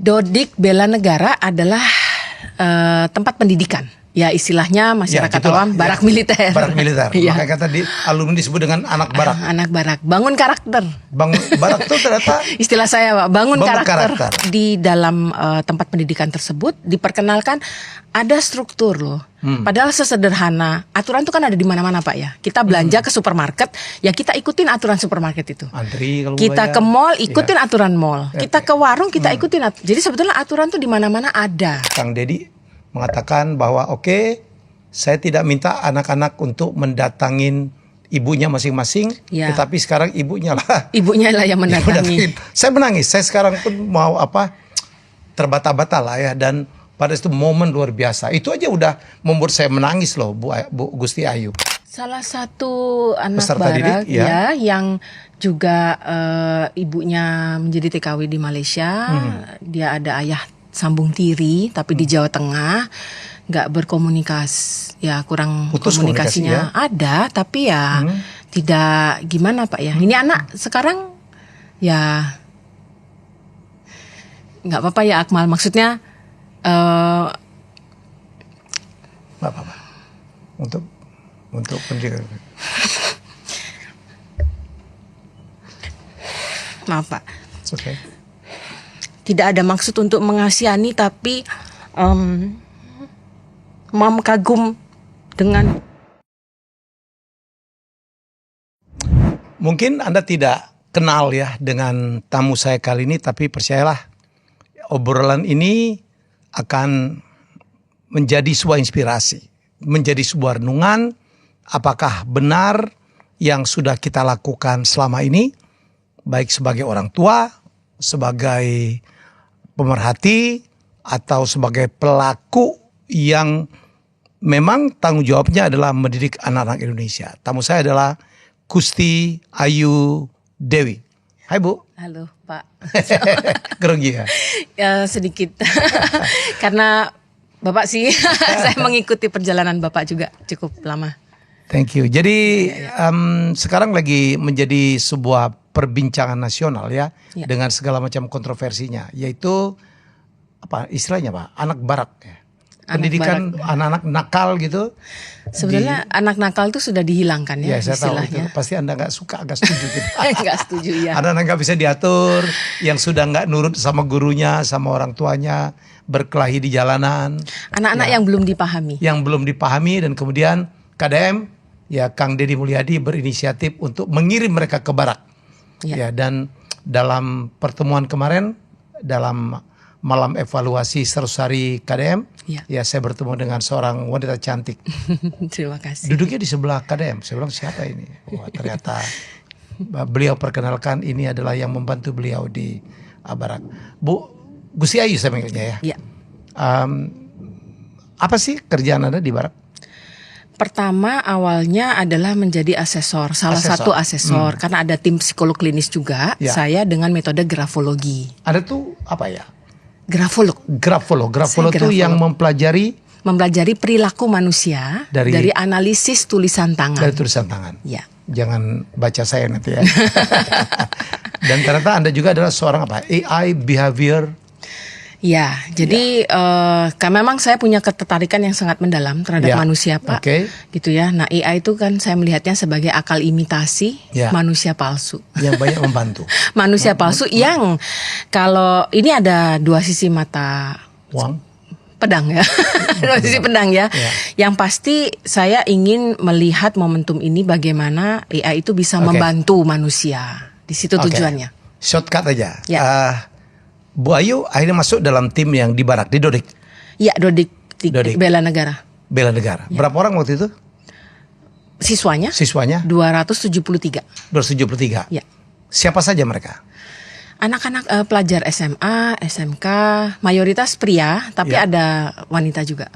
Dodik Bela Negara adalah tempat pendidikan. Ya istilahnya masyarakat awam barak militer. Barak militer. Makanya tadi alumni disebut dengan anak barak. Anak barak. Bangun karakter. Barak itu ternyata istilah saya Pak. Bangun karakter. Di dalam tempat pendidikan tersebut diperkenalkan ada struktur loh. Padahal sesederhana aturan itu kan ada di mana-mana Pak ya. Kita belanja ke supermarket, ya kita ikutin aturan supermarket itu. Antri kalau kita ke mall ikutin aturan mall. Kita ke warung kita ikutin. Jadi sebetulnya aturan tuh di mana-mana ada. Kang Dedi mengatakan bahwa oke, saya tidak minta anak-anak untuk mendatangin ibunya masing-masing, tetapi sekarang ibunya lah yang mendatangi. Saya menangis, saya sekarang pun mau terbata-bata lah ya, dan pada itu momen luar biasa. Itu aja udah membuat saya menangis loh, Bu Gusti Ayu. Salah satu anak peserta barak didik, ya yang juga ibunya menjadi TKW di Malaysia, dia ada ayah sambung tiri tapi di Jawa Tengah, nggak berkomunikasi, ya kurang putus komunikasinya ada, tapi ya tidak gimana Pak ya. Ini anak sekarang ya nggak apa-apa ya Akmal, maksudnya nggak apa-apa untuk pendidikan. Maaf Pak. Okay. Tidak ada maksud untuk mengasihani, tapi Mam kagum dengan. Mungkin Anda tidak kenal ya dengan tamu saya kali ini, tapi percayalah obrolan ini akan menjadi sebuah inspirasi, menjadi sebuah renungan. Apakah benar yang sudah kita lakukan selama ini, baik sebagai orang tua, sebagai pemerhati, atau sebagai pelaku yang memang tanggung jawabnya adalah mendidik anak-anak Indonesia. Tamu saya adalah Gusti Ayu Dewi. Hai Bu. Halo Pak. Grogi ya? Ya sedikit. Karena Bapak sih, saya mengikuti perjalanan Bapak juga cukup lama. Thank you. Jadi sekarang lagi menjadi sebuah perbincangan nasional ya, dengan segala macam kontroversinya, yaitu apa istilahnya Pak? Anak barak ya. Pendidikan anak-anak nakal gitu. Sebenarnya anak nakal itu sudah dihilangkan ya, saya istilahnya. tahu itu. Pasti Anda nggak suka, agak setuju gitu. Nggak setuju ya. Anak-anak nggak bisa diatur, yang sudah nggak nurut sama gurunya, sama orang tuanya, berkelahi di jalanan. Anak-anak yang belum dipahami. Yang belum dipahami, dan kemudian KDM ya Kang Deddy Mulyadi berinisiatif untuk mengirim mereka ke barak. Ya, dan dalam pertemuan kemarin, dalam malam evaluasi 100 hari KDM, ya saya bertemu dengan seorang wanita cantik. Terima kasih. Duduknya di sebelah KDM. Saya bilang siapa ini? Wah, ternyata beliau perkenalkan ini adalah yang membantu beliau di barak. Bu Gusti Ayu saya panggilnya ya. Apa sih kerjaan Anda di barak? Pertama awalnya adalah menjadi asesor, satu asesor, karena ada tim psikolog klinis juga. Saya dengan metode grafologi. Ada tuh apa ya? Grafolog itu yang mempelajari perilaku manusia dari analisis tulisan tangan. Dari tulisan tangan. Ya. Jangan baca saya nanti ya. Dan ternyata Anda juga adalah seorang apa? AI behavior. Ya, jadi memang saya punya ketertarikan yang sangat mendalam terhadap manusia Pak, gitu ya. Nah AI itu kan saya melihatnya sebagai akal imitasi manusia palsu. Yang banyak membantu. Manusia palsu yang kalau ini ada dua sisi mata pedang ya, dua sisi pedang ya. Yang pasti saya ingin melihat momentum ini bagaimana AI itu bisa membantu manusia. Di situ tujuannya. Shortcut aja. Bu Ayu akhirnya masuk dalam tim yang di barak, di Dodik. Iya, Dodik Bela Negara. Bela Negara. Berapa orang waktu itu? Siswanya? 273. 273. Ya. Siapa saja mereka? Anak-anak pelajar SMA, SMK, mayoritas pria, tapi ada wanita juga.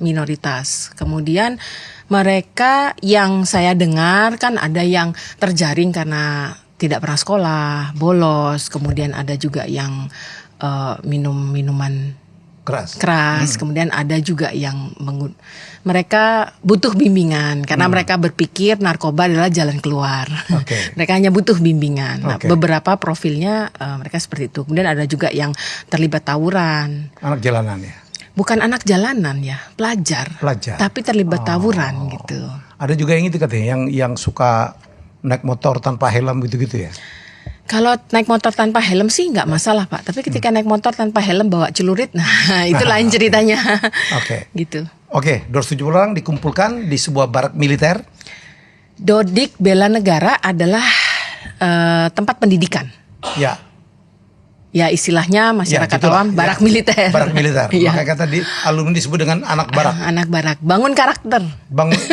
Minoritas. Kemudian mereka yang saya dengar kan ada yang terjaring karena tidak pernah sekolah, bolos, kemudian ada juga yang minum minuman keras. Kemudian ada juga yang mereka butuh bimbingan karena mereka berpikir narkoba adalah jalan keluar. Mereka hanya butuh bimbingan. Nah, beberapa profilnya mereka seperti itu. Kemudian ada juga yang terlibat tawuran. Anak jalanan ya? Bukan anak jalanan ya, pelajar. Tapi terlibat tawuran gitu. Ada juga yang itu katanya, yang suka naik motor tanpa helm gitu-gitu ya? Kalau naik motor tanpa helm sih nggak masalah Pak. Tapi ketika naik motor tanpa helm bawa celurit, nah itu lain ceritanya. Gitu. Oke, 270 orang dikumpulkan di sebuah barak militer. Dodik Bela Negara adalah tempat pendidikan. Ya istilahnya masyarakat awam barak militer. Barak militer. Makanya kata di alumni disebut dengan anak barak. Anak barak. Bangun karakter.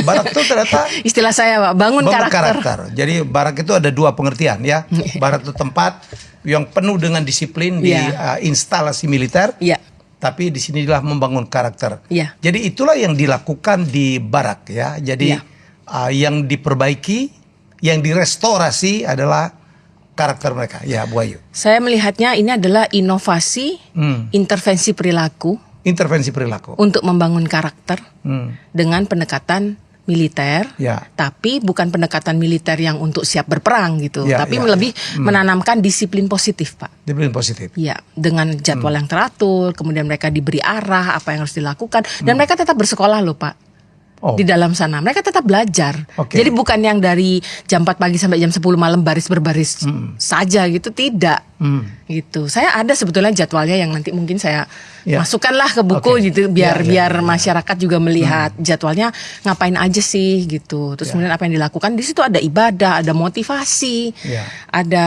Barak itu ternyata istilah saya Pak. Bangun karakter. Jadi barak itu ada dua pengertian ya. Barak itu tempat yang penuh dengan disiplin di instalasi militer. Tapi di sinilah membangun karakter. Jadi itulah yang dilakukan di barak ya. Jadi yang diperbaiki, yang direstorasi adalah karakter mereka. Ya, Bu Ayu. Saya melihatnya ini adalah inovasi, intervensi perilaku. Untuk membangun karakter dengan pendekatan militer. Tapi bukan pendekatan militer yang untuk siap berperang gitu. Tapi lebih menanamkan disiplin positif, Pak. Disiplin positif. Ya, dengan jadwal yang teratur, kemudian mereka diberi arah apa yang harus dilakukan dan mereka tetap bersekolah loh, Pak. Di dalam sana mereka tetap belajar. Jadi bukan yang dari jam 4 pagi sampai jam 10 malam baris berbaris saja gitu, tidak. Gitu. Saya ada sebetulnya jadwalnya yang nanti mungkin saya masukkanlah ke buku gitu biar masyarakat juga melihat jadwalnya ngapain aja sih gitu. Terus kemudian apa yang dilakukan di situ, ada ibadah, ada motivasi, ada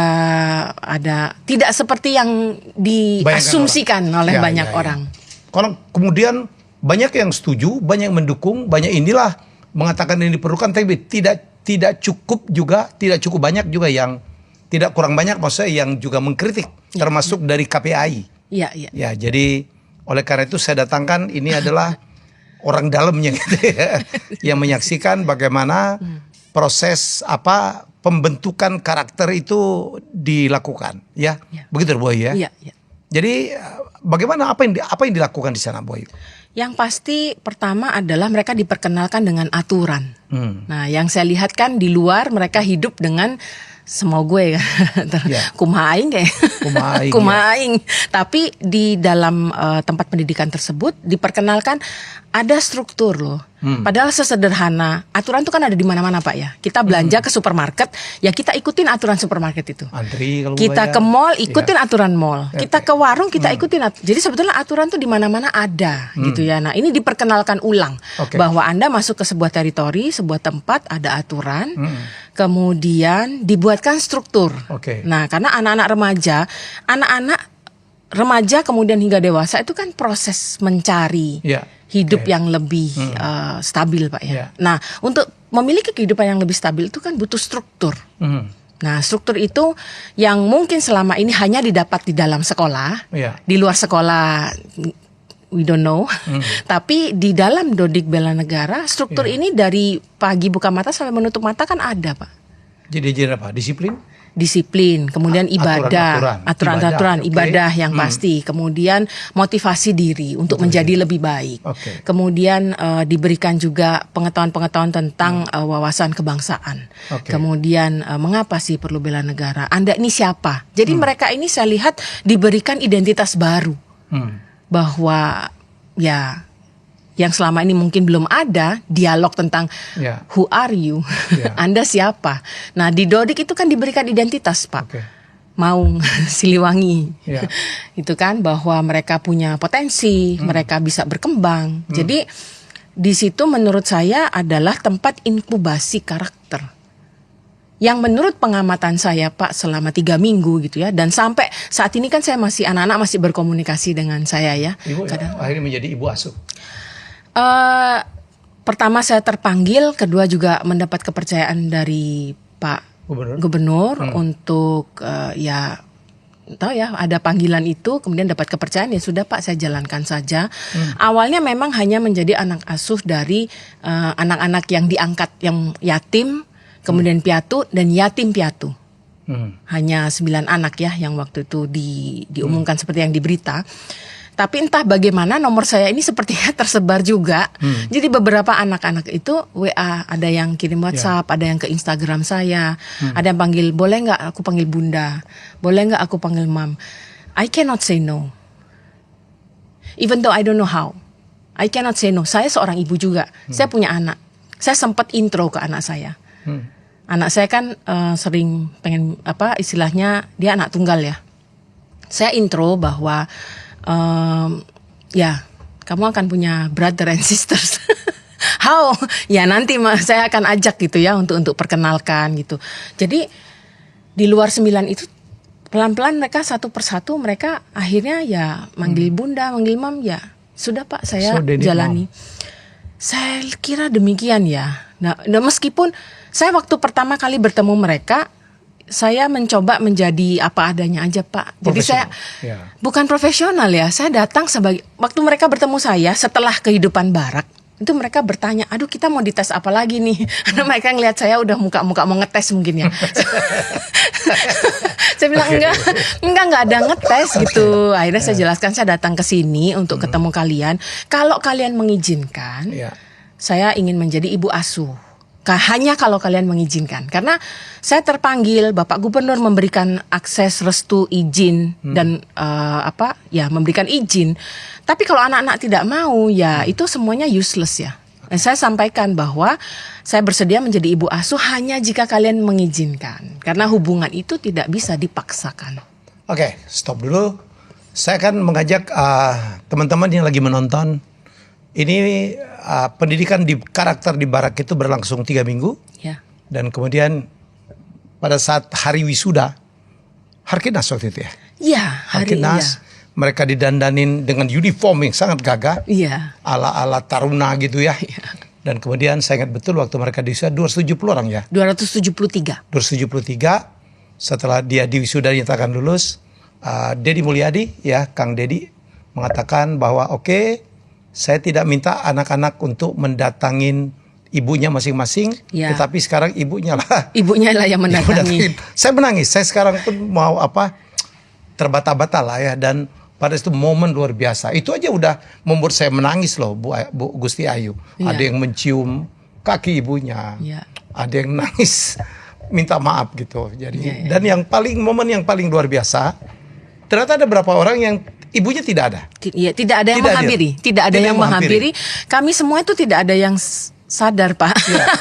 tidak seperti yang diasumsikan oleh banyak orang. Kalau kemudian banyak yang setuju, banyak yang mendukung, banyak inilah mengatakan ini diperlukan, tapi tidak cukup juga, tidak cukup banyak juga yang tidak kurang banyak maksudnya yang juga mengkritik, termasuk dari KPAI. Ya, jadi oleh karena itu saya datangkan ini adalah orang dalamnya gitu ya, yang menyaksikan bagaimana proses pembentukan karakter itu dilakukan, ya. Begitu Bu Ayu ya. Jadi bagaimana apa yang dilakukan di sana Bu Ayu? Yang pasti pertama adalah mereka diperkenalkan dengan aturan. Nah, yang saya lihat kan di luar mereka hidup dengan semau gue kumaing kayak kumaing. Tapi di dalam tempat pendidikan tersebut diperkenalkan ada struktur loh. Padahal sesederhana aturan itu kan ada di mana-mana Pak ya. Kita belanja ke supermarket, ya kita ikutin aturan supermarket itu. Antri kalau kita ke mall ikutin aturan mall. Kita ke warung kita ikutin. Jadi sebetulnya aturan tuh di mana-mana ada gitu ya. Nah, ini diperkenalkan ulang bahwa Anda masuk ke sebuah teritori, sebuah tempat ada aturan. Kemudian dibuatkan struktur. Nah, karena anak-anak remaja kemudian hingga dewasa itu kan proses mencari hidup yang lebih stabil Pak ya. Nah, untuk memiliki kehidupan yang lebih stabil itu kan butuh struktur. Nah, struktur itu yang mungkin selama ini hanya didapat di dalam sekolah, di luar sekolah we don't know. Tapi di dalam Dodik Bela Negara struktur ini dari pagi buka mata sampai menutup mata kan ada Pak. Jadi apa? Disiplin, kemudian ibadah, aturan-aturan ibadah yang pasti, kemudian motivasi diri untuk menjadi lebih baik, kemudian diberikan juga pengetahuan-pengetahuan tentang wawasan kebangsaan, kemudian mengapa sih perlu bela negara, Anda ini siapa, jadi mereka ini saya lihat diberikan identitas baru, bahwa ya yang selama ini mungkin belum ada dialog tentang who are you, Anda siapa. Nah di Dodik itu kan diberikan identitas Pak, Maung Siliwangi, itu kan bahwa mereka punya potensi, mereka bisa berkembang. Jadi di situ menurut saya adalah tempat inkubasi karakter. Yang menurut pengamatan saya Pak selama 3 minggu gitu ya, dan sampai saat ini kan saya masih anak-anak masih berkomunikasi dengan saya ya. Ibu akhirnya menjadi ibu asuh. Pertama saya terpanggil, kedua juga mendapat kepercayaan dari Pak Gubernur untuk tahu ya ada panggilan itu, kemudian dapat kepercayaan, ya sudah Pak saya jalankan saja. Awalnya memang hanya menjadi anak asuh dari anak-anak yang diangkat yang yatim, kemudian piatu dan yatim piatu. Hanya 9 anak ya yang waktu itu diumumkan seperti yang di berita. Tapi entah bagaimana nomor saya ini sepertinya tersebar juga. Jadi beberapa anak-anak itu WA, ada yang kirim WhatsApp, ada yang ke Instagram saya, ada yang panggil, boleh nggak aku panggil bunda, boleh nggak aku panggil mom. I cannot say no. Even though I don't know how, I cannot say no. Saya seorang ibu juga, saya punya anak. Saya sempat intro ke anak saya. Anak saya kan sering pengen istilahnya dia anak tunggal ya. Saya intro bahwa ya, kamu akan punya brother and sisters. How? Ya nanti saya akan ajak gitu ya untuk perkenalkan gitu. Jadi di luar 9 itu pelan-pelan mereka satu persatu mereka akhirnya ya manggil bunda, manggil mam, ya sudah Pak saya jalani. Saya kira demikian ya. Nah meskipun saya waktu pertama kali bertemu mereka, saya mencoba menjadi apa adanya aja Pak. Jadi saya bukan profesional ya. Saya datang sebagai, waktu mereka bertemu saya setelah kehidupan barak, itu mereka bertanya, aduh kita mau dites apa lagi nih? Karena mereka ngelihat saya udah muka-muka mau ngetes mungkin ya. Saya bilang enggak ada ngetes gitu. Akhirnya saya jelaskan, saya datang ke sini untuk ketemu kalian. Kalau kalian mengizinkan, saya ingin menjadi ibu asuh. Hanya kalau kalian mengizinkan. Karena saya terpanggil, Bapak Gubernur memberikan akses, restu, izin dan memberikan izin. Tapi kalau anak-anak tidak mau, ya itu semuanya useless ya. Dan saya sampaikan bahwa saya bersedia menjadi ibu asuh hanya jika kalian mengizinkan. Karena hubungan itu tidak bisa dipaksakan. Oke, stop dulu. Saya akan mengajak teman-teman yang lagi menonton. Ini pendidikan di karakter di barak itu berlangsung 3 minggu. Ya. Dan kemudian pada saat hari wisuda, Harkinas waktu itu ya? Iya, Harkinas. Mereka didandanin dengan uniform yang sangat gagah. Iya. Ala-ala taruna gitu ya. Iya. Dan kemudian saya ingat betul waktu mereka diwisuda 270 orang ya? 273. 273. Setelah dia diwisuda dinyatakan lulus, Dedi Mulyadi ya, Kang Dedi mengatakan bahwa oke, saya tidak minta anak-anak untuk mendatangin ibunya masing-masing, tetapi sekarang ibunya lah yang mendatangi. Saya menangis. Saya sekarang pun mau terbata-bata lah ya. Dan pada itu momen luar biasa. Itu aja udah membuat saya menangis loh, Bu Gusti Ayu. Ada yang mencium kaki ibunya, ada yang nangis minta maaf gitu. Jadi dan momen yang paling luar biasa, ternyata ada beberapa orang yang ibunya tidak ada. Tidak ada yang menghampiri. Tidak ada yang menghampiri. Kami semua itu tidak ada yang sadar Pak.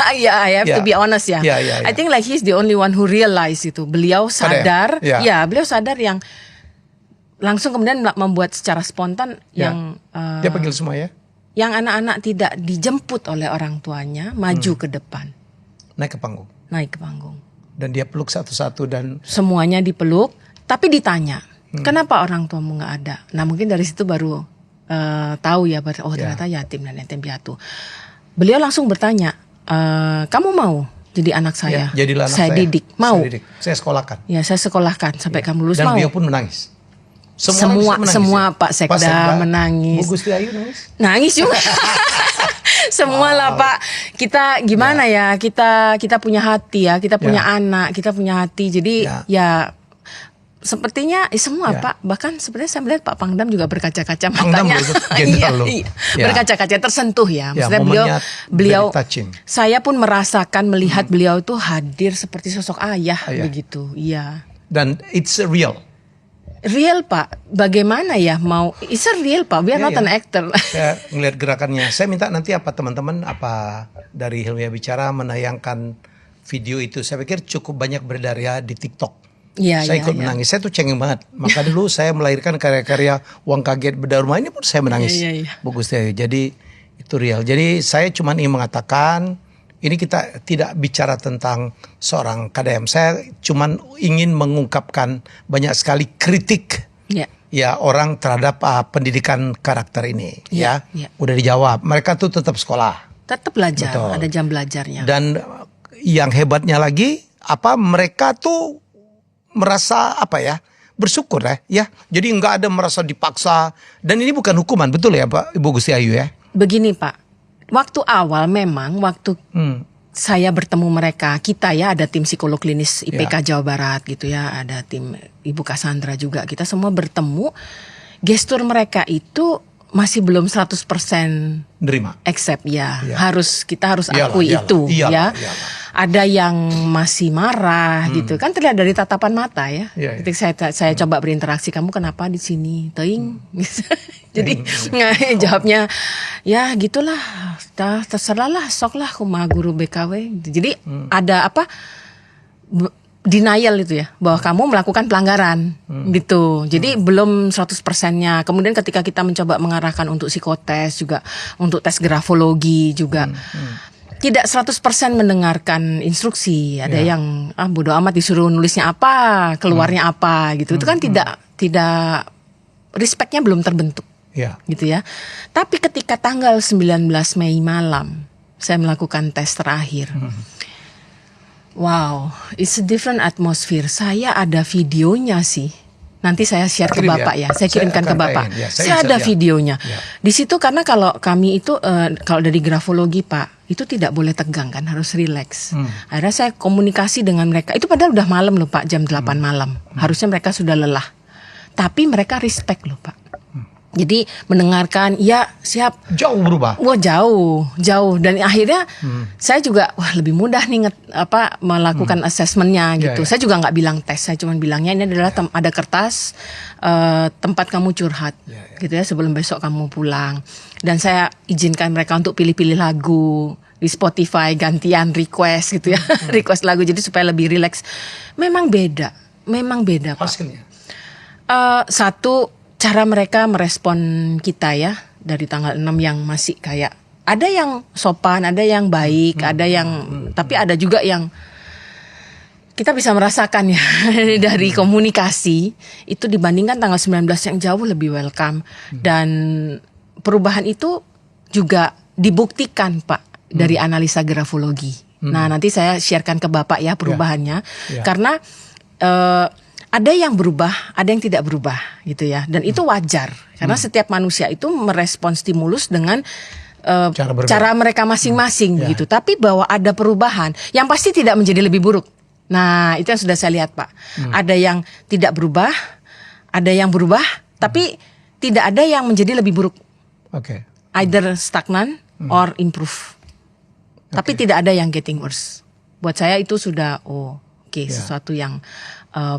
I have to be honest ya. I think like he's the only one who realize itu. Beliau sadar. Beliau sadar yang langsung kemudian membuat secara spontan yang dia panggil semua ya. Yang anak-anak tidak dijemput oleh orang tuanya maju ke depan. Naik ke panggung. Dan dia peluk satu-satu dan semuanya dipeluk, tapi ditanya. Kenapa orang tuamu nggak ada? Nah mungkin dari situ baru tahu ya, ternyata yatim dan yatim piatu. Beliau langsung bertanya, kamu mau jadi anak saya? Jadilah anak saya didik, mau? Saya sekolahkan. Ya saya sekolahkan sampai kamu lulus. Dan mau? beliau pun menangis. Semua Pak Sekda menangis. Bu Gusti Ayu nangis? Nangis juga. Semua lah Pak. Kita gimana ya? Kita punya hati ya. Kita punya anak. Kita punya hati. Jadi ya sepertinya semua Pak. Bahkan sebenarnya saya melihat Pak Pangdam juga berkaca-kaca matanya. Berkaca-kaca tersentuh ya. Maksudnya beliau saya pun merasakan melihat beliau itu hadir seperti sosok ayah begitu. Iya. Dan it's real Pak. Bagaimana ya mau? It's real Pak. We are not an actor. Saya ngelihat gerakannya. Saya minta nanti teman-teman dari Hilmiah Bicara menayangkan video itu. Saya pikir cukup banyak beredar ya di TikTok. Saya ikut menangis. Saya tuh cengeng banget. Maka dulu saya melahirkan karya-karya Uang Kaget Bedah Rumah ini pun saya menangis. Bu Gusti Ayu. Jadi itu real. Jadi saya cuma ingin mengatakan, ini kita tidak bicara tentang seorang KDM. Saya cuma ingin mengungkapkan banyak sekali kritik ya orang terhadap pendidikan karakter ini. Udah dijawab. Mereka tuh tetap sekolah. Tetap belajar. Betul. Ada jam belajarnya. Dan yang hebatnya lagi, mereka tuh merasa bersyukur ya. Jadi nggak ada merasa dipaksa. Dan ini bukan hukuman, betul ya Pak Ibu Gusti Ayu ya? Begini Pak. Waktu awal memang saya bertemu mereka, kita ya ada tim psikolog klinis IPK Jawa Barat gitu ya, ada tim Ibu Cassandra juga, kita semua bertemu. gestur mereka itu masih belum 100% nerima, accept ya. Kita harus akui iyalah, itu iyalah. Ada yang masih marah gitu kan, terlihat dari tatapan mata ya. Ketika saya coba berinteraksi, kamu kenapa di sini, teing? Jadi jawabnya ya gitulah, terserahlah, soklah kumaha guru BKW. Jadi ada apa? Denial itu ya, bahwa kamu melakukan pelanggaran gitu. Jadi belum 100%-nya. Kemudian ketika kita mencoba mengarahkan untuk psikotes juga, untuk tes grafologi juga, tidak 100% mendengarkan instruksi. Ada yang bodo amat, disuruh nulisnya apa, keluarnya apa gitu. Itu kan tidak respect-nya belum terbentuk. Gitu ya. Tapi ketika tanggal 19 Mei malam saya melakukan tes terakhir. Wow, it's a different atmosphere. Saya ada videonya sih. Nanti saya share ke Bapak ya. Saya kirimkan ke Bapak. Saya ada videonya. Di situ karena kalau kami itu kalau dari grafologi Pak, itu tidak boleh tegang kan, harus relax. Akhirnya saya komunikasi dengan mereka. Itu padahal udah malam loh Pak, jam 8 malam. Harusnya mereka sudah lelah. Tapi mereka respect loh Pak. Jadi mendengarkan, ya siap. Jauh berubah. Wah jauh. Dan akhirnya saya juga lebih mudah nih melakukan assessmentnya gitu. Saya juga nggak bilang tes, saya cuma bilangnya ini adalah ada kertas tempat kamu curhat, gitu ya sebelum besok kamu pulang. Dan saya izinkan mereka untuk pilih-pilih lagu di Spotify, gantian request gitu ya, request lagu jadi supaya lebih rileks. Memang beda Pak. Hasilnya. Satu, cara mereka merespon kita ya dari tanggal 6 yang masih kayak ada yang sopan, ada yang baik, ada yang tapi ada juga yang kita bisa merasakan ya dari komunikasi itu dibandingkan tanggal 19 yang jauh lebih welcome dan perubahan itu juga dibuktikan Pak dari analisa grafologi. Nah, nanti saya sharekan ke Bapak ya perubahannya karena ada yang berubah, ada yang tidak berubah gitu ya. Dan itu wajar karena setiap manusia itu merespon stimulus dengan cara mereka masing-masing begitu. Tapi bahwa ada perubahan yang pasti tidak menjadi lebih buruk. Nah, itu yang sudah saya lihat Pak. Ada yang tidak berubah, ada yang berubah, tapi tidak ada yang menjadi lebih buruk. Either stagnan or improve. Tapi tidak ada yang getting worse. Buat saya itu sudah sesuatu yang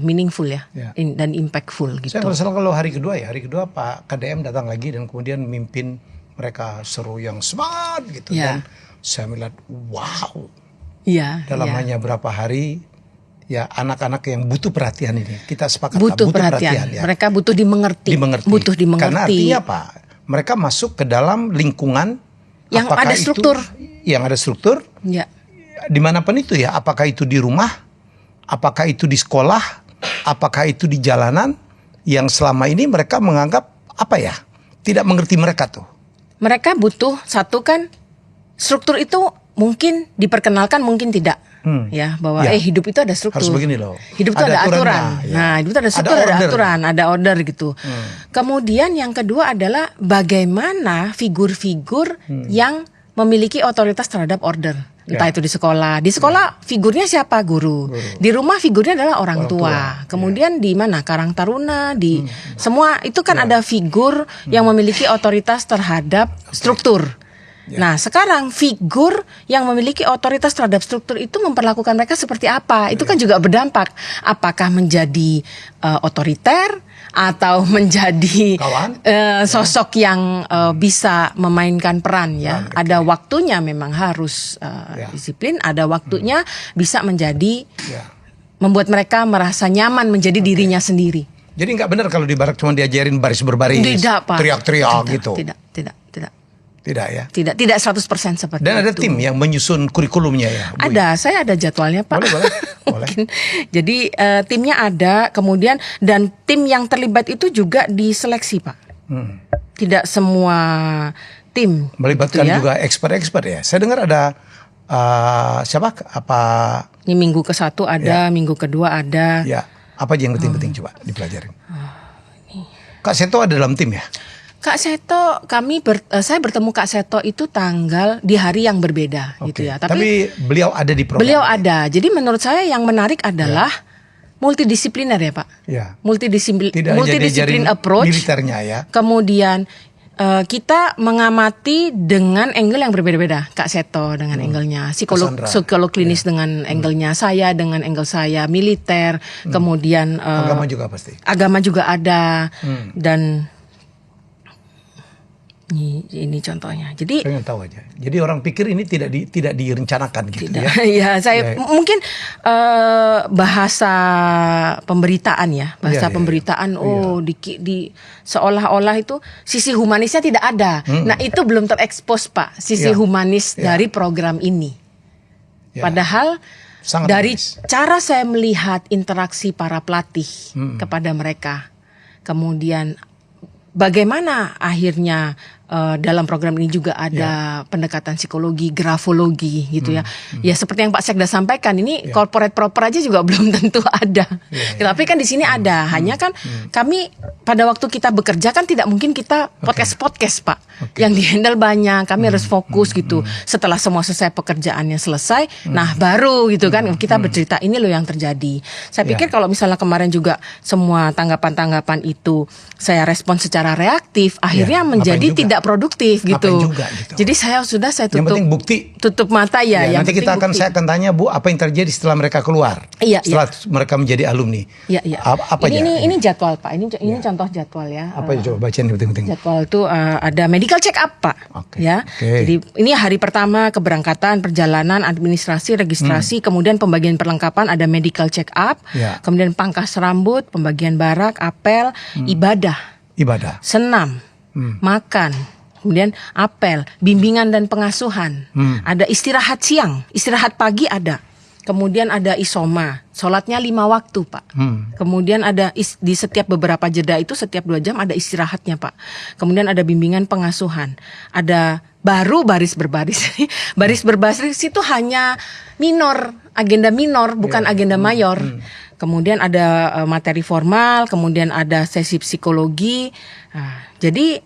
meaningful ya, dan impactful gitu. Saya kalau kalau hari kedua Pak KDM datang lagi dan kemudian mimpin mereka seru yang semangat gitu dan saya melihat wow. Dalam hanya berapa hari ya anak-anak yang butuh perhatian ini kita sepakat butuh perhatian ya. Mereka butuh dimengerti. Karena artinya apa? Mereka masuk ke dalam lingkungan yang ada struktur. Yang ada struktur. Dimanapun itu ya, apakah itu di rumah, apakah itu di sekolah, apakah itu di jalanan, yang selama ini mereka menganggap tidak mengerti mereka tuh. Mereka butuh satu kan struktur itu mungkin diperkenalkan mungkin tidak. Ya bahwa hidup itu ada struktur. Harus begini loh. Hidup itu ada aturan. Nah, hidup itu ada struktur, ada aturan, ada order gitu. Kemudian yang kedua adalah bagaimana figur-figur yang memiliki otoritas terhadap order. Entah itu di sekolah. Di sekolah figurnya siapa? Guru. Di rumah figurnya adalah orang tua. Kemudian di mana? Karang Taruna, di semua itu kan ada figur yang memiliki otoritas terhadap struktur. Nah, sekarang figur yang memiliki otoritas terhadap struktur itu memperlakukan mereka seperti apa? Itu kan juga berdampak. Apakah menjadi otoriter atau menjadi sosok yang bisa memainkan peran ya. Ada waktunya memang harus disiplin, ada waktunya bisa menjadi membuat mereka merasa nyaman menjadi dirinya sendiri. Jadi nggak benar kalau di barak cuma diajarin baris berbaris, teriak-teriak gitu. Tidak ya? Tidak 100% seperti itu. Dan ada tim yang menyusun kurikulumnya ya? Bu? Ada, saya ada jadwalnya Pak. Boleh. Jadi timnya ada, kemudian dan tim yang terlibat itu juga diseleksi Pak. Tidak semua tim. Melibatkan gitu ya? Juga expert ya? Saya dengar ada siapa? Ini minggu ke-1 ada, minggu kedua ada. Ya, apa aja yang penting-penting coba dipelajarin. Kak Seto ada dalam tim ya? Kak Seto, saya bertemu Kak Seto itu di hari yang berbeda gitu ya. Tapi beliau ada di program. Beliau ada. Jadi menurut saya yang menarik adalah multidisipliner ya Pak. Ya. Multidisiplin jadi approach. Militernya ya. Kemudian kita mengamati dengan angle yang berbeda-beda. Kak Seto dengan angle-nya, psikolog klinis dengan angle-nya, saya dengan angle saya, militer, kemudian agama juga pasti. Agama juga ada dan ini contohnya. Jadi pengen tahu aja. Jadi orang pikir ini tidak direncanakan gitu tidak. ya. Ya, saya mungkin bahasa pemberitaan ya, pemberitaan. Di seolah-olah itu sisi humanisnya tidak ada. Nah, itu belum terekspos Pak, sisi humanis dari program ini. Padahal sangat dari cara saya melihat interaksi para pelatih kepada mereka, kemudian bagaimana akhirnya dalam program ini juga ada pendekatan psikologi, grafologi gitu ya. Ya seperti yang Pak Sekda sampaikan, ini corporate proper aja juga belum tentu ada. Tapi kan di sini ada. Hanya kan kami pada waktu kita bekerja kan tidak mungkin kita podcast Pak. Yang dihandle banyak, kami harus fokus gitu. Setelah semua selesai pekerjaannya selesai, nah baru gitu kan kita bercerita ini loh yang terjadi. Saya pikir kalau misalnya kemarin juga semua tanggapan-tanggapan itu saya respon secara reaktif, akhirnya menjadi tidak produktif gitu. Jadi saya tutup. Yang penting bukti. Tutup mata ya. Nanti saya akan tanya Bu, apa yang terjadi setelah mereka keluar? Setelah mereka menjadi alumni. Apa ini jadwal Pak. Ini contoh jadwal ya. Apa coba bacain penting-penting. Jadwal itu ada medical check up Pak. Jadi ini hari pertama keberangkatan, perjalanan, administrasi, registrasi, kemudian pembagian perlengkapan ada medical check up, kemudian pangkas rambut, pembagian barak, apel, ibadah, senam, makan, kemudian apel, bimbingan dan pengasuhan, ada istirahat siang, istirahat pagi ada, kemudian ada isoma, sholatnya 5 waktu Pak, kemudian ada di setiap beberapa jeda itu setiap 2 jam ada istirahatnya Pak, kemudian ada bimbingan pengasuhan, ada baru baris berbaris, baris berbaris itu hanya minor, agenda minor bukan agenda mayor. Kemudian ada materi formal, kemudian ada sesi psikologi. Jadi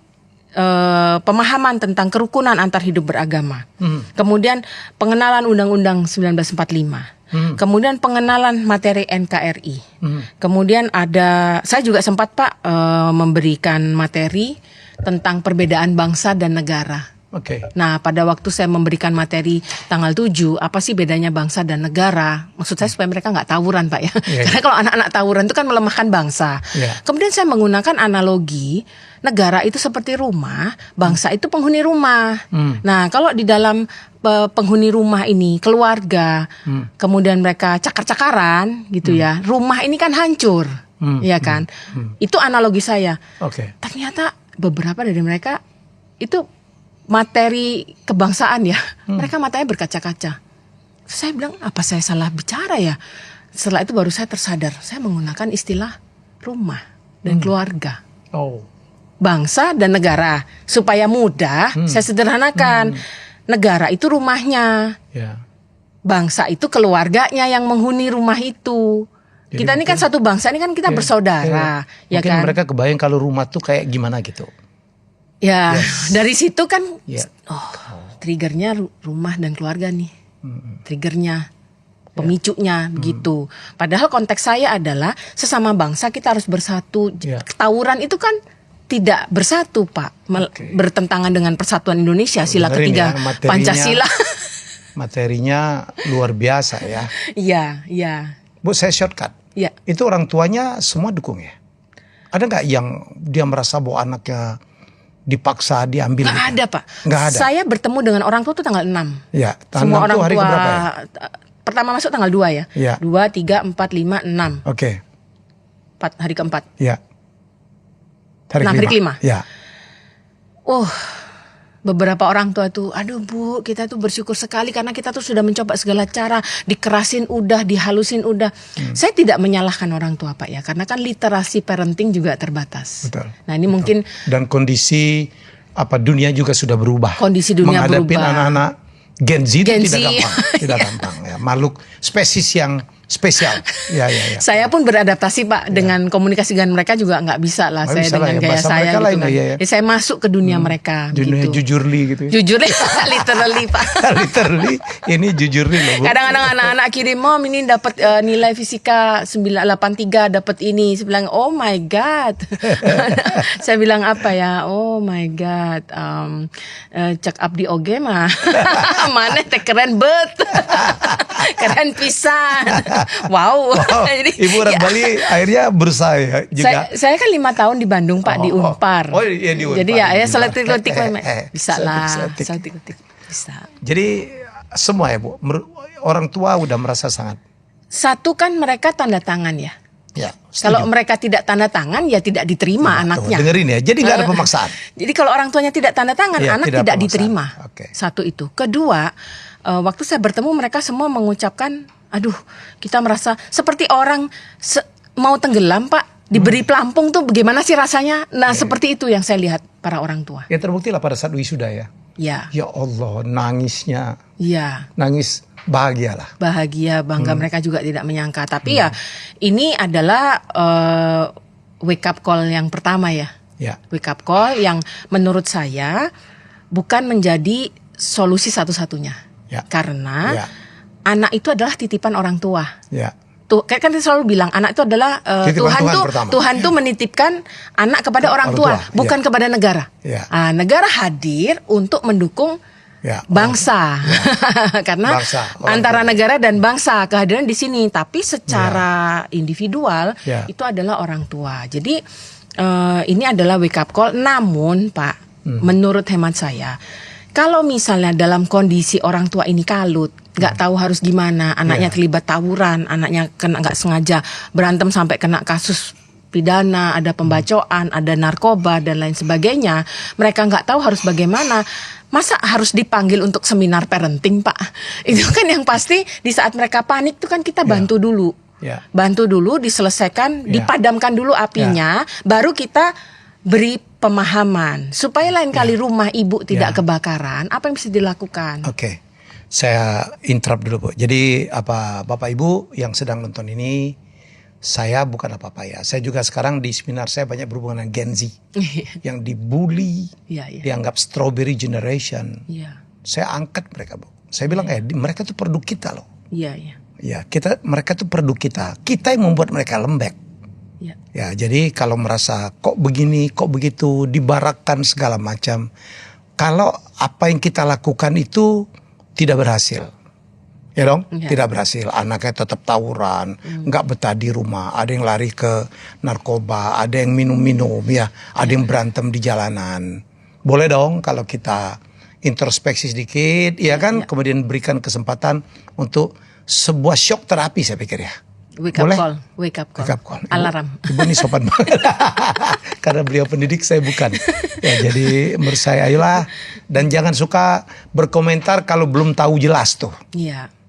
pemahaman tentang kerukunan antar hidup beragama. Kemudian pengenalan Undang-Undang 1945. Kemudian pengenalan materi NKRI. Kemudian saya juga sempat Pak memberikan materi tentang perbedaan bangsa dan negara. Nah, pada waktu saya memberikan materi tanggal 7, apa sih bedanya bangsa dan negara? Maksud saya supaya mereka nggak tawuran Pak ya. Karena kalau anak-anak tawuran itu kan melemahkan bangsa. Kemudian saya menggunakan analogi, negara itu seperti rumah, bangsa itu penghuni rumah. Nah, kalau di dalam penghuni rumah ini keluarga, kemudian mereka cakar-cakaran gitu ya, rumah ini kan hancur, ya kan? Itu analogi saya. Ternyata beberapa dari mereka itu materi kebangsaan ya, mereka matanya berkaca-kaca. Saya bilang, apa saya salah bicara ya? Setelah itu baru saya tersadar, saya menggunakan istilah rumah dan keluarga. Bangsa dan negara. Supaya mudah, saya sederhanakan. Negara itu rumahnya. Bangsa itu keluarganya yang menghuni rumah itu. Jadi kita ini kan satu bangsa, ini kan kita bersaudara. Ya mungkin kan? mereka kebayang kalau rumah tuh kayak gimana gitu. Dari situ kan, triggernya rumah dan keluarga nih, triggernya, pemicunya begitu. Padahal konteks saya adalah sesama bangsa kita harus bersatu. Tawuran itu kan tidak bersatu Pak, bertentangan dengan persatuan Indonesia, sila ketiga Pancasila. Materinya luar biasa ya. Iya. Bu, saya shortcut. Itu orang tuanya semua dukung ya? Ada nggak yang dia merasa bahwa anaknya dipaksa diambil? Nggak ada Pak. Nggak ada. Saya bertemu dengan orang tua itu tanggal 6. Semua orang tua keberapa ya? Pertama masuk tanggal 2 ya. 2, 3, 4, 5, 6. 4 hari keempat. Hari kelima. Beberapa orang tua tuh, aduh Bu, kita tuh bersyukur sekali karena kita tuh sudah mencoba segala cara, dikerasin udah, dihalusin udah. Saya tidak menyalahkan orang tua Pak ya, karena kan literasi parenting juga terbatas. Nah ini mungkin dan kondisi dunia juga sudah berubah. Kondisi dunia menghadapi berubah. anak-anak Gen Z itu tidak gampang ya. Makhluk spesies yang spesial. Ya. Saya pun beradaptasi Pak dengan komunikasi dengan mereka juga nggak bisa lah saya dengan gaya saya gitu kan. Saya masuk ke dunia mereka. Dunia gitu. jujurly gitu. Jujurly, literally Pak. Literally, ini jujurly loh Bu. Kadang-kadang anak-anak kirim, Mom ini dapat nilai fisika 983 dapat ini. Saya bilang, oh my god. Saya bilang apa ya? Oh my god. Cek abdi oge mah. Mana teh keren bet. Keren pisan. Wow. Jadi, Ibu orang Bali akhirnya berusaha ya juga. Saya kan 5 tahun di Bandung Pak, di Unpar. Oh iya di Unpar. Jadi ya seletik-letik bisa lah. Seletik-letik. Bisa. Jadi semua ya Bu, orang tua udah merasa sangat. Satu kan mereka tanda tangan ya. Ya, kalau mereka tidak tanda tangan ya tidak diterima anaknya. Dengerin ya, jadi nggak ada pemaksaan. Jadi kalau orang tuanya tidak tanda tangan, anak tidak diterima. Satu itu. Kedua, waktu saya bertemu mereka semua mengucapkan, aduh kita merasa seperti orang mau tenggelam Pak. Diberi pelampung tuh bagaimana sih rasanya? Nah seperti itu yang saya lihat para orang tua. Ya terbukti lah pada saat wisuda ya. Ya. Ya Allah nangisnya. Ya. Nangis. Bahagia, bangga. Mereka juga tidak menyangka. Tapi ya ini adalah wake up call yang pertama ya. Wake up call yang menurut saya bukan menjadi solusi satu-satunya. Karena anak itu adalah titipan orang tua. Tuh, kan saya selalu bilang anak itu adalah Tuhan tuh menitipkan anak kepada orang tua, bukan kepada negara. Negara hadir untuk mendukung bangsa, karena antara negara dan bangsa kehadiran di sini. Tapi secara individual itu adalah orang tua. Jadi ini adalah wake up call. Namun Pak, menurut hemat saya, kalau misalnya dalam kondisi orang tua ini kalut, nggak tahu harus gimana, anaknya terlibat tawuran, anaknya kena nggak sengaja berantem sampai kena kasus pidana, ada pembacoan, ada narkoba dan lain sebagainya, mereka nggak tahu harus bagaimana. Masa harus dipanggil untuk seminar parenting Pak? Itu kan yang pasti di saat mereka panik itu kan kita bantu dulu. Bantu dulu diselesaikan, dipadamkan dulu apinya, baru kita beri pemahaman. Supaya lain kali rumah ibu tidak kebakaran, apa yang bisa dilakukan? Saya interrupt dulu Bu. Jadi Bapak Ibu yang sedang nonton ini, saya bukan apa-apa ya. Saya juga sekarang di seminar saya banyak berhubungan dengan Gen Z yang dibully, dianggap strawberry generation. Saya angkat mereka Bu. Saya bilang mereka tuh produk kita loh. Mereka tuh produk kita. Kita yang membuat mereka lembek. Ya, jadi kalau merasa kok begini, kok begitu, dibarakkan segala macam. Kalau apa yang kita lakukan itu tidak berhasil. Ya dong, tidak berhasil. Anaknya tetap tawuran, nggak betah di rumah. Ada yang lari ke narkoba, ada yang minum-minum, ada yang berantem di jalanan. Boleh dong kalau kita introspeksi sedikit, kemudian berikan kesempatan untuk sebuah shock terapi saya pikir ya. Wake up call. Alarm. Ibu ini sopan banget. Karena beliau pendidik, saya bukan. Jadi menurut saya ayolah, dan jangan suka berkomentar kalau belum tahu jelas tuh.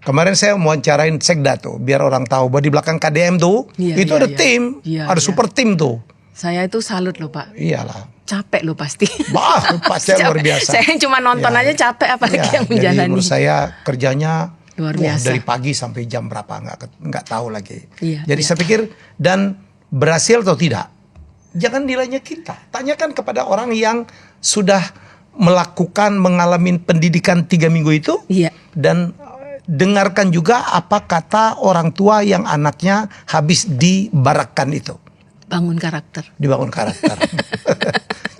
Kemarin saya mau wawancarain Sekda tuh, biar orang tahu bahwa di belakang KDM tuh itu ada tim, ada super tim tuh. Saya itu salut loh Pak. Iyalah. Capek loh pasti. Pasti luar biasa. Saya cuma nonton aja capek, apalagi yang menjalani. Jadi menurut saya kerjanya luar biasa. Dari pagi sampai jam berapa nggak tahu lagi. Jadi saya pikir, dan berhasil atau tidak, jangan nilainya kita. Tanyakan kepada orang yang sudah mengalami pendidikan 3 minggu itu, dan dengarkan juga apa kata orang tua yang anaknya habis dibarakkan itu. Dibangun karakter.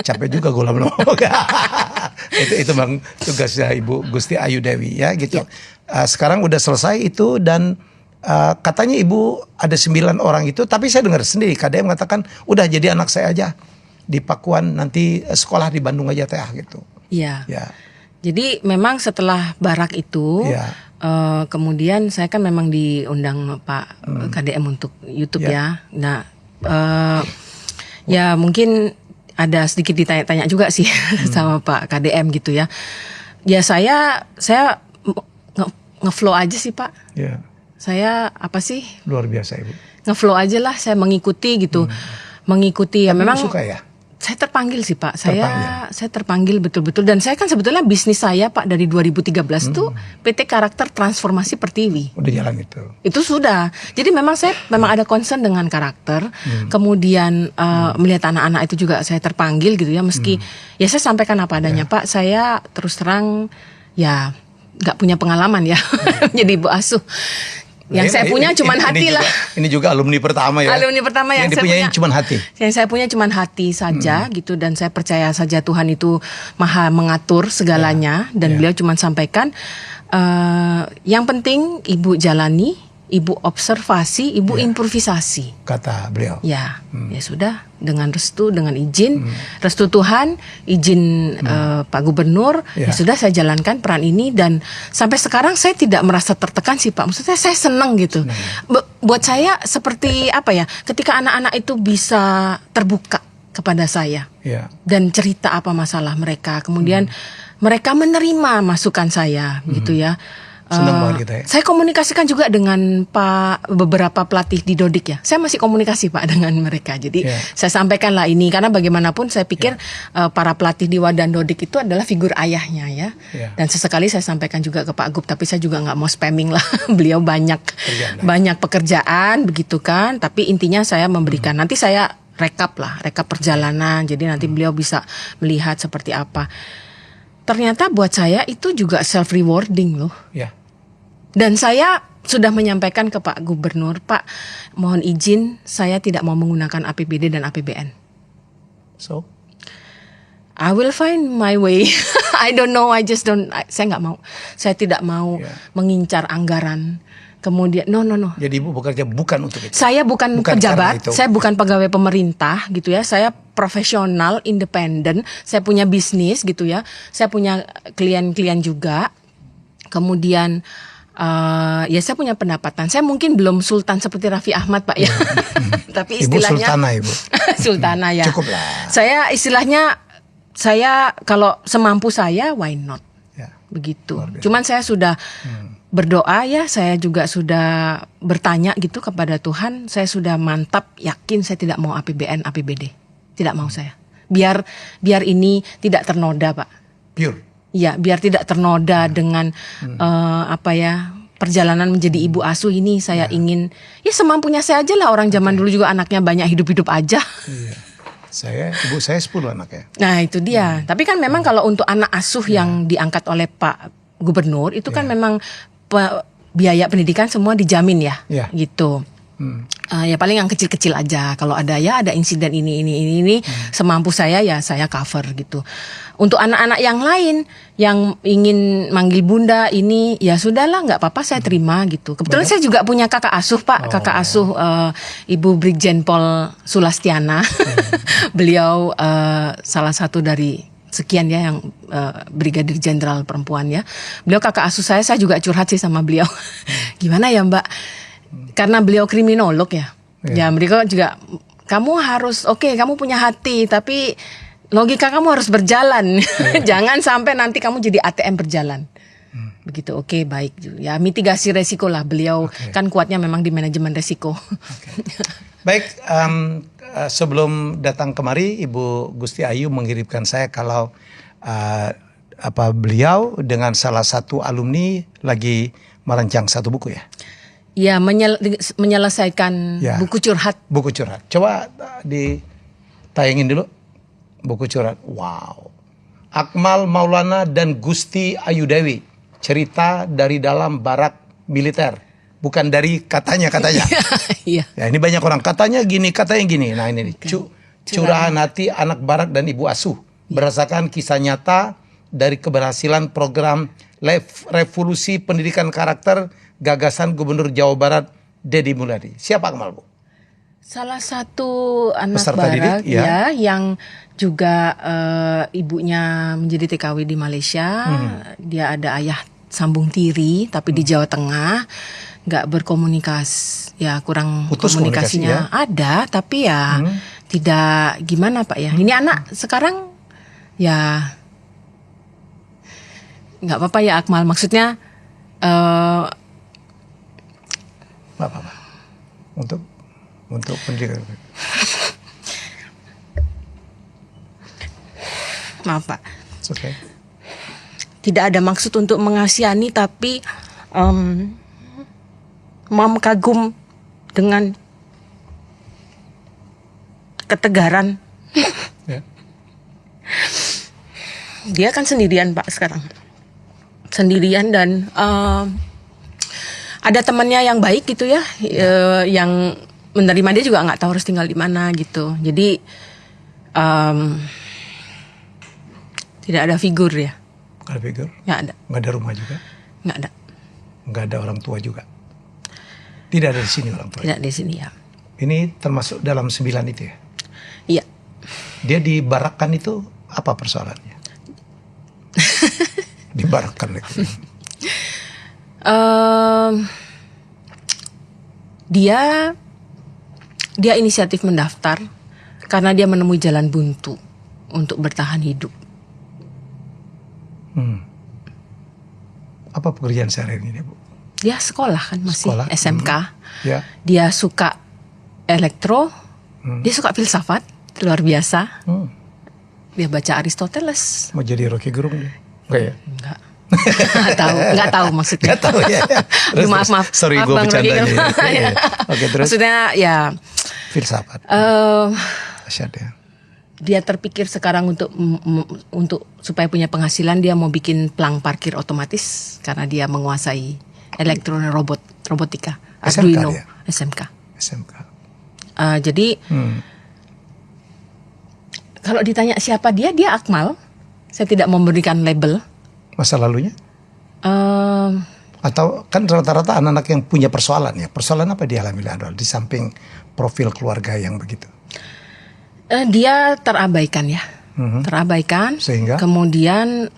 Capek juga gue lama. itu memang tugasnya Ibu Gusti Ayu Dewi ya gitu. Sekarang udah selesai itu, dan katanya Ibu ada 9 orang itu, tapi saya dengar sendiri KDM mengatakan udah jadi anak saya aja di Pakuan, nanti sekolah di Bandung aja teh gitu. Jadi memang setelah barak itu kemudian saya kan memang diundang Pak KDM untuk YouTube ya. Nah ya mungkin ada sedikit ditanya-tanya juga sih sama Pak KDM gitu ya. Ya saya ngeflow aja sih Pak. Saya apa sih? Luar biasa Ibu. Ngeflow aja lah, saya mengikuti gitu. Mengikuti ya memang. Suka ya? Saya terpanggil sih Pak, saya terpanggil betul-betul, dan saya kan sebetulnya bisnis saya Pak dari 2013 tuh PT Karakter Transformasi Pertiwi. Udah jalan itu. Itu sudah. Jadi memang saya ada concern dengan karakter. Kemudian melihat anak-anak itu juga saya terpanggil gitu ya, meski ya saya sampaikan apa adanya Pak. Saya terus terang ya nggak punya pengalaman ya menjadi ibu asuh. Yang saya punya cuma hati lah. Ini juga alumni pertama ya. Alumni pertama yang saya punya cuma hati. Yang saya punya cuma hati saja gitu, dan saya percaya saja Tuhan itu maha mengatur segalanya, dan beliau cuma sampaikan yang penting ibu jalani, ibu observasi, ibu improvisasi. Kata beliau. Ya, ya sudah, dengan restu, dengan izin, restu Tuhan, izin Pak Gubernur, ya sudah saya jalankan peran ini, dan sampai sekarang saya tidak merasa tertekan sih Pak. Maksudnya saya senang gitu. Buat saya seperti apa ya? Ketika anak-anak itu bisa terbuka kepada saya dan cerita apa masalah mereka, kemudian mereka menerima masukan saya, gitu ya. Senang banget kita ya. Saya komunikasikan juga dengan beberapa pelatih di Dodik ya. Saya masih komunikasi Pak dengan mereka. Jadi saya sampaikanlah ini, karena bagaimanapun saya pikir para pelatih di Wadan Dodik itu adalah figur ayahnya ya. Dan sesekali saya sampaikan juga ke Pak Gub, tapi saya juga nggak mau spamming lah. Beliau banyak pekerjaan begitu kan. Tapi intinya saya memberikan, nanti saya rekap perjalanan. Jadi nanti beliau bisa melihat seperti apa. Ternyata buat saya itu juga self rewarding loh. Dan saya sudah menyampaikan ke Pak Gubernur, Pak, mohon izin saya tidak mau menggunakan APBD dan APBN. So, I will find my way. I don't know, saya nggak mau. Saya tidak mau mengincar anggaran. Kemudian, no. Jadi Ibu bekerja bukan untuk itu. Saya bukan pejabat, saya bukan pegawai pemerintah gitu ya. Saya profesional, independen. Saya punya bisnis gitu ya. Saya punya klien-klien juga. Kemudian ya saya punya pendapatan. Saya mungkin belum sultan seperti Raffi Ahmad Pak ya. Tapi istilahnya Ibu sultana Ibu. Sultana ya. Cukup lah. Saya istilahnya, saya kalau semampu saya, why not? Begitu. Cuman saya sudah berdoa ya, saya juga sudah bertanya gitu kepada Tuhan. Saya sudah mantap yakin saya tidak mau APBN, APBD. Tidak mau saya. Biar ini tidak ternoda Pak. Pure. Ya, biar tidak ternoda dengan perjalanan menjadi ibu asuh ini. Saya ingin ya semampunya saya aja lah. Orang zaman dulu juga anaknya banyak, hidup-hidup aja. Ibu saya 10 anak ya. Nah itu dia. Tapi kan memang kalau untuk anak asuh yang diangkat oleh Pak Gubernur itu kan memang biaya pendidikan semua dijamin ya, gitu. Ya paling yang kecil-kecil aja. Kalau ada insiden ini semampu saya ya saya cover gitu. Untuk anak-anak yang lain yang ingin manggil bunda ini ya sudahlah, nggak apa-apa, saya terima gitu. Kebetulan saya juga punya kakak asuh Pak, kakak asuh Ibu Brigjen Pol Sulastiana. Beliau salah satu dari sekian ya yang Brigadir Jenderal perempuan ya. Beliau kakak asuh saya juga curhat sih sama beliau. Gimana ya Mbak? Karena beliau kriminolog ya. Ya mereka juga, kamu harus kamu punya hati, tapi logika kamu harus berjalan. Jangan sampai nanti kamu jadi ATM berjalan. Begitu, baik. Ya mitigasi resiko lah. Beliau kan kuatnya memang di manajemen resiko. Baik, sebelum datang kemari Ibu Gusti Ayu mengirimkan saya kalau beliau dengan salah satu alumni lagi merancang satu buku ya. Ya, menyelesaikan buku curhat. Buku curhat. Coba ditayangin dulu buku curhat. Wow. Akmal Maulana dan Gusti Ayu Dewi. Cerita dari dalam barak militer. Bukan dari katanya. Iya. Ya, ini banyak orang katanya gini. Nah ini curahan hati anak barak dan ibu asuh. Berdasarkan kisah nyata dari keberhasilan program revolusi pendidikan karakter gagasan Gubernur Jawa Barat Deddy Mulyadi. Siapa Akmal, Bu? Salah satu anak peserta barak didik, yang juga ibunya menjadi TKW di Malaysia. Dia ada ayah sambung tiri tapi di Jawa Tengah, nggak berkomunikasi, ya kurang putus komunikasinya. Ada tapi ya tidak gimana Pak ya. Ini anak sekarang ya nggak apa-apa ya Akmal, maksudnya apa untuk pendidikan. Maaf Pak. It's okay. Tidak ada maksud untuk mengasihani, tapi Mam kagum dengan ketegaran. Yeah. Dia kan sendirian Pak sekarang. Sendirian dan ada temannya yang baik gitu ya, yang menerima dia juga nggak tahu harus tinggal di mana gitu. Jadi tidak ada figur ya. Nggak ada figur? Nggak ada. Nggak ada rumah juga? Nggak ada. Nggak ada orang tua juga? Tidak ada di sini orang tua? Tidak di sini ya. Ini termasuk dalam 9 itu ya? Iya. Dia dibarakkan itu apa persoalannya? Dibarakkan itu. Dia inisiatif mendaftar karena dia menemui jalan buntu untuk bertahan hidup. Apa pekerjaan sehari-hari ini, Bu? Dia sekolah kan, masih Sekolah. SMK. Ya. Dia suka elektro, dia suka filsafat, luar biasa. Dia baca Aristoteles. Mau jadi Rocky Gerung dia? Enggak ya? Enggak. Nggak tahu maksudnya. Nggak tahu ya. Terus, maaf. Sorry gue bercanda nih. Oke, terus. Maksudnya ya. Filsafat. Asyad ya. Dia terpikir sekarang untuk supaya punya penghasilan, dia mau bikin pelang parkir otomatis karena dia menguasai elektronik robotika. Arduino. Ya? SMK. Jadi kalau ditanya siapa dia Akmal. Saya tidak memberikan label. Masa lalunya? Atau kan rata-rata anak-anak yang punya persoalan ya. Persoalan apa dia alami Adol di samping profil keluarga yang begitu? Dia terabaikan ya. Terabaikan. Sehingga? Kemudian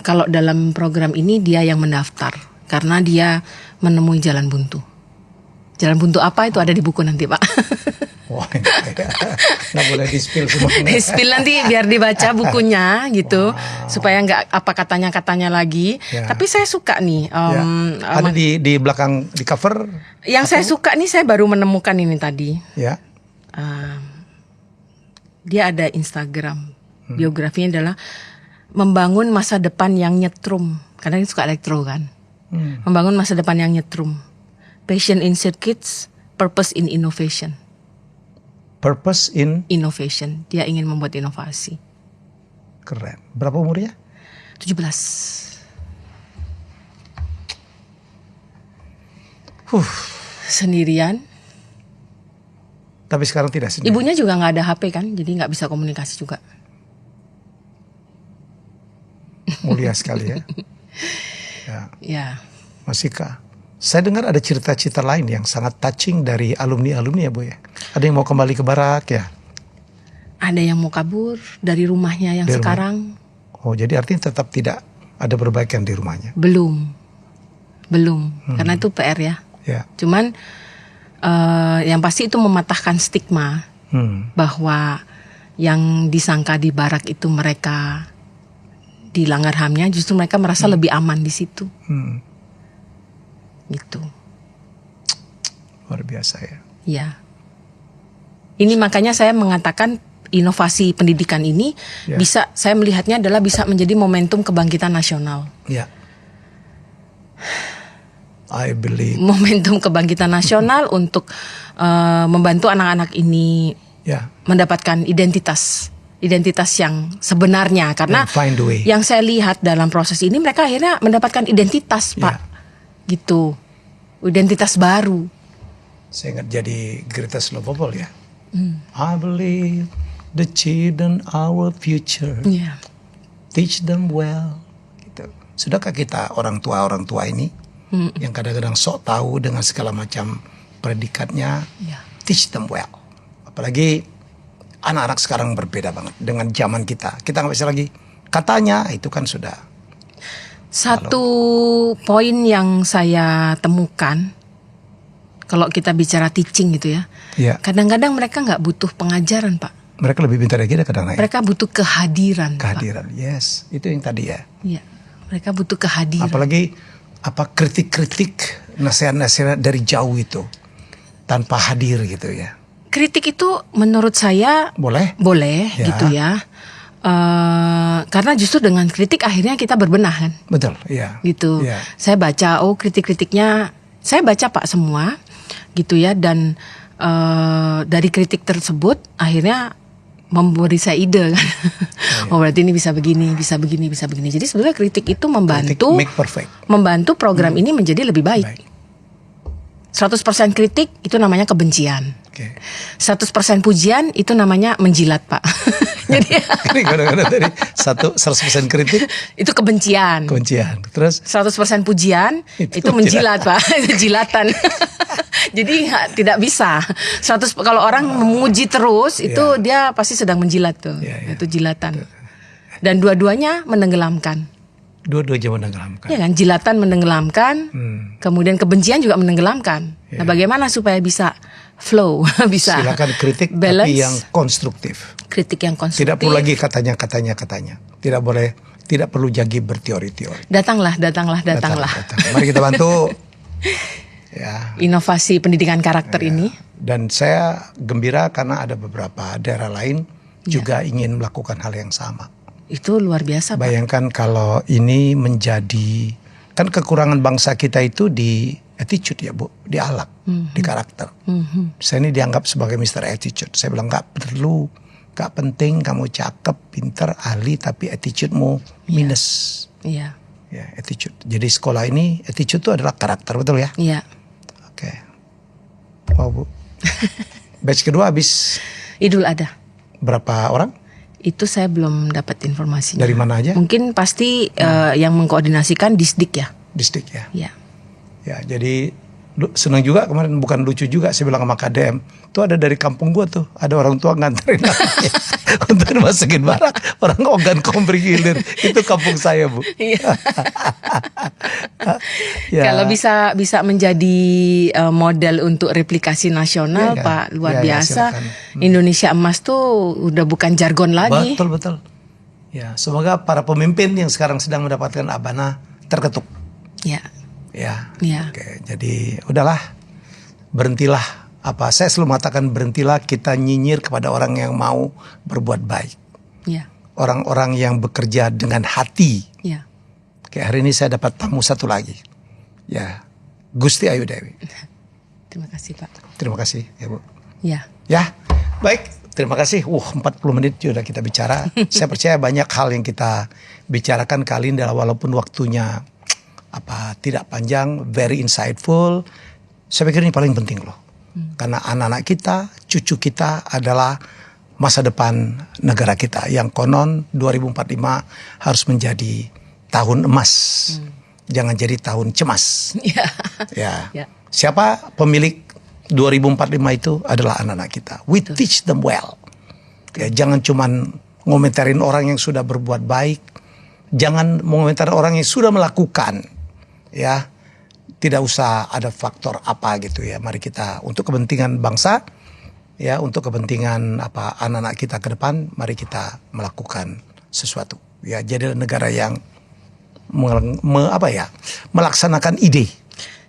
kalau dalam program ini dia yang mendaftar karena dia menemui jalan buntu. Jalan buntu apa itu ada di buku nanti Pak. Wah, nggak boleh di-spill semua. Di-spill nanti biar dibaca bukunya gitu. Supaya nggak apa katanya lagi. Ya. Tapi saya suka nih. Ada di belakang di cover. Yang saya suka nih, saya baru menemukan ini tadi. Ya. Dia ada Instagram. Biografinya adalah membangun masa depan yang nyetrum. Karena dia suka elektro kan. Membangun masa depan yang nyetrum. Passion in circuits, purpose in innovation. Purpose in innovation. Dia ingin membuat inovasi. Keren. Berapa umurnya? 17. Sendirian. Tapi sekarang tidak sendiri. Ibunya juga nggak ada HP kan, jadi nggak bisa komunikasi juga. Mulia sekali ya. Ya. Mas Ika, saya dengar ada cerita-cerita lain yang sangat touching dari alumni-alumni ya Bu ya. Ada yang mau kembali ke barak ya? Ada yang mau kabur dari rumahnya yang dari sekarang. Oh, jadi artinya tetap tidak ada perbaikan di rumahnya? Belum. Karena itu PR ya. Ya. Cuman yang pasti itu mematahkan stigma bahwa yang disangka di barak itu mereka dilanggar HAM-nya, justru mereka merasa lebih aman di situ. Gitu. Luar biasa ya. Ya. Ini makanya saya mengatakan inovasi pendidikan ini bisa, saya melihatnya adalah bisa menjadi momentum kebangkitan nasional. Ya. I believe. Momentum kebangkitan nasional untuk membantu anak-anak ini mendapatkan identitas yang sebenarnya, karena yang saya lihat dalam proses ini mereka akhirnya mendapatkan identitas Pak, gitu, identitas baru. Saya ingat jadi Greta Slovopol ya. I believe the children our future. Teach them well. Gitu. Sudahkah kita orang tua ini yang kadang-kadang sok tahu dengan segala macam predikatnya, teach them well. Apalagi anak-anak sekarang berbeda banget dengan zaman kita. Kita nggak bisa lagi katanya, itu kan sudah. Satu poin yang saya temukan, kalau kita bicara teaching gitu ya, kadang-kadang mereka nggak butuh pengajaran Pak. Mereka lebih pintar dari kita kadang-kadang. Mereka butuh kehadiran. Kehadiran, Pak. Yes, itu yang tadi ya. Iya, mereka butuh kehadiran. Apalagi kritik-kritik, nasihat-nasihat dari jauh itu tanpa hadir gitu ya. Kritik itu menurut saya boleh gitu ya. Karena justru dengan kritik akhirnya kita berbenah kan. Betul, iya. Gitu. Iya. Saya baca, kritik-kritiknya saya baca Pak semua, gitu ya. Dan dari kritik tersebut akhirnya memberi saya ide kan. Oh berarti ini bisa begini, bisa begini, bisa begini. Jadi sebenarnya kritik itu membantu, make perfect. membantu program ini menjadi lebih baik. 100% kritik itu namanya kebencian. 100% pujian itu namanya menjilat Pak. Jadi ini kadang-kadang tadi 100% kritik itu kebencian. Terus 100% pujian itu menjilat Pak. Itu jilatan. Jadi tidak bisa. Kalau orang memuji terus itu dia pasti sedang menjilat tuh. Itu jilatan. Dan dua-duanya menenggelamkan. Dua-duanya menenggelamkan. Ya kan, jilatan menenggelamkan, kemudian kebencian juga menenggelamkan. Nah, bagaimana supaya bisa flow, bisa silakan kritik balance, tapi yang konstruktif. Kritik yang konstruktif. Tidak perlu lagi katanya. Tidak perlu lagi berteori-teori. Datang. Mari kita bantu ya. Inovasi pendidikan karakter ini. Dan saya gembira karena ada beberapa daerah lain juga ingin melakukan hal yang sama. Itu luar biasa Pak. Bayangkan kalau ini menjadi, kan kekurangan bangsa kita itu di attitude ya Bu, di akhlak, di karakter. Saya ini dianggap sebagai Mr. Attitude. Saya bilang gak penting kamu cakep, pinter, ahli, tapi attitude-mu minus. Iya. Ya, attitude. Jadi sekolah ini attitude itu adalah karakter, betul ya? Iya. Oke. Wow Bu. Batch kedua habis Idul Adha. Berapa orang? Itu saya belum dapat informasinya. Dari mana aja? Mungkin pasti yang mengkoordinasikan Disdik ya. Disdik ya. Iya. Ya, jadi senang juga kemarin, bukan lucu juga, saya bilang sama KDM, tuh ada dari kampung gua tuh, ada orang tua nganterin anaknya untuk dimasukin barak, orang ogan kompri gilir, itu kampung saya Bu. Iya. Ya. Kalau bisa menjadi model untuk replikasi nasional Ya, Pak, luar ya, biasa. silakan. Indonesia emas tuh udah bukan jargon lagi. Betul. Ya, semoga para pemimpin yang sekarang sedang mendapatkan abana terketuk. Ya. Ya. Ya. Oke, jadi udahlah, berhentilah. Saya selalu mengatakan berhentilah kita nyinyir kepada orang yang mau berbuat baik. Ya. Orang-orang yang bekerja dengan hati. Ya. Kayak hari ini saya dapat tamu satu lagi. Ya, Gusti Ayu Dewi. Terima kasih Pak. Terima kasih ya Bu. Ya. Ya, baik. Terima kasih. 40 menit sudah kita bicara. Saya percaya banyak hal yang kita bicarakan kali ini, walaupun waktunya tidak panjang, very insightful. Saya pikir ini paling penting loh. Karena anak-anak kita, cucu kita adalah masa depan negara kita yang konon 2045 harus menjadi tahun emas. Jangan jadi tahun cemas. Ya. Siapa pemilik 2045 itu adalah anak-anak kita. We teach them well. Ya, jangan cuman ngomentarin orang yang sudah berbuat baik. Jangan mengomentarin orang yang sudah melakukan. Ya, tidak usah ada faktor apa gitu ya. Mari kita untuk kepentingan bangsa, ya, untuk kepentingan anak-anak kita ke depan, mari kita melakukan sesuatu. Ya, jadilah negara yang melaksanakan ide.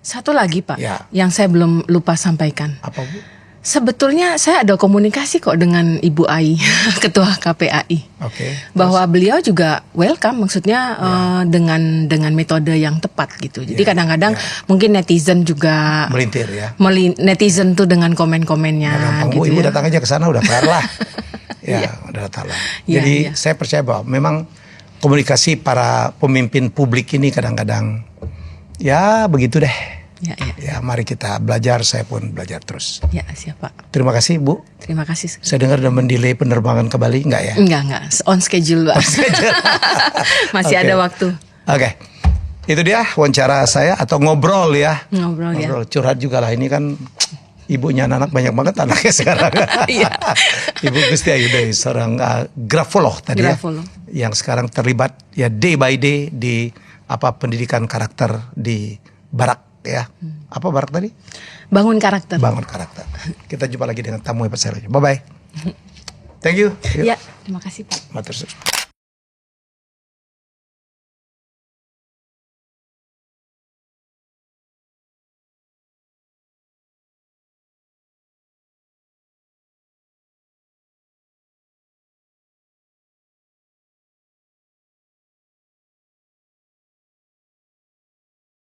Satu lagi Pak, Ya. yang saya belum lupa sampaikan. Apa Bu? Sebetulnya saya ada komunikasi kok dengan Ibu Ai, Ketua KPAI. Oke. Bahwa beliau juga welcome, maksudnya dengan metode yang tepat gitu. Jadi kadang-kadang mungkin netizen juga Melintir ya. Netizen tuh dengan komen-komennya Gampang Bu, gitu Ibu ya. datang aja ke sana udah kelar lah. Udah datang lah. Jadi saya percaya bahwa memang komunikasi para pemimpin publik ini kadang-kadang ya begitu deh. Ya, mari kita belajar, saya pun belajar terus. Ya, siap Pak. Terima kasih Bu. Terima kasih. Saya dengar udah mendelay penerbangan ke Bali, enggak ya? Enggak. On schedule Pak. Masih ada waktu. Oke. Itu dia wawancara saya atau ngobrol ya. Ngobrol. Curhat juga lah, ini kan ibunya anak banyak banget anaknya sekarang. Iya. Ibu Gusti Ayu Dewi, seorang grafolog tadi Grafolog. ya. Yang sekarang terlibat ya day by day di pendidikan karakter di Barak. Ya, apa Barak tadi? Bangun karakter. Bangun karakter. Kita jumpa lagi dengan tamu hebat saya. Bye bye. Thank you. Ya, terima kasih Pak. Matur suwun.